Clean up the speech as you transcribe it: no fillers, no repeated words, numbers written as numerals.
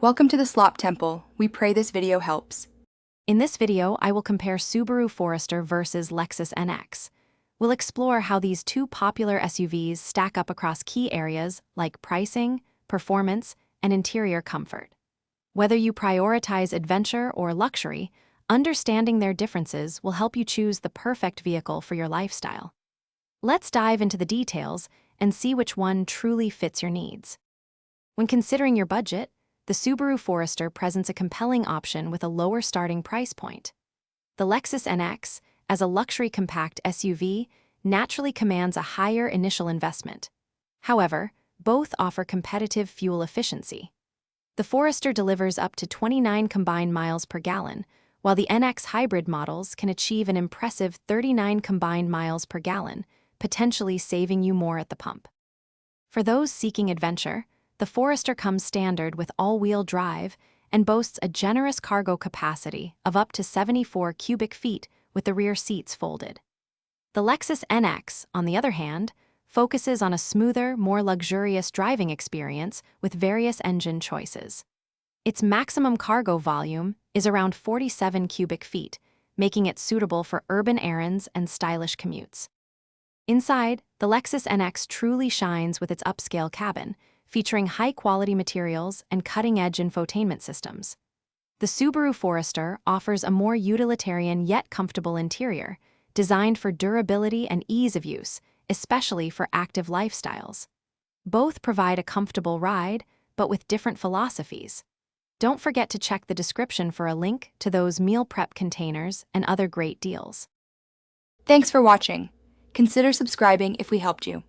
Welcome to the Slop Temple. We pray this video helps. In this video, I will compare Subaru Forester versus Lexus NX. We'll explore how these two popular SUVs stack up across key areas like pricing, performance, and interior comfort. Whether you prioritize adventure or luxury, understanding their differences will help you choose the perfect vehicle for your lifestyle. Let's dive into the details and see which one truly fits your needs. When considering your budget, the Subaru Forester presents a compelling option with a lower starting price point. The Lexus NX, as a luxury compact SUV, naturally commands a higher initial investment. However, both offer competitive fuel efficiency. The Forester delivers up to 29 combined miles per gallon, while the NX hybrid models can achieve an impressive 39 combined miles per gallon, potentially saving you more at the pump. For those seeking adventure, the Forester comes standard with all-wheel drive and boasts a generous cargo capacity of up to 74 cubic feet with the rear seats folded. The Lexus NX, on the other hand, focuses on a smoother, more luxurious driving experience with various engine choices. Its maximum cargo volume is around 47 cubic feet, making it suitable for urban errands and stylish commutes. Inside, the Lexus NX truly shines with its upscale cabin, featuring high-quality materials and cutting-edge infotainment systems. The Subaru Forester offers a more utilitarian yet comfortable interior, designed for durability and ease of use, especially for active lifestyles. Both provide a comfortable ride, but with different philosophies. Don't forget to check the description for a link to those meal prep containers and other great deals. Thanks for watching. Consider subscribing if we helped you.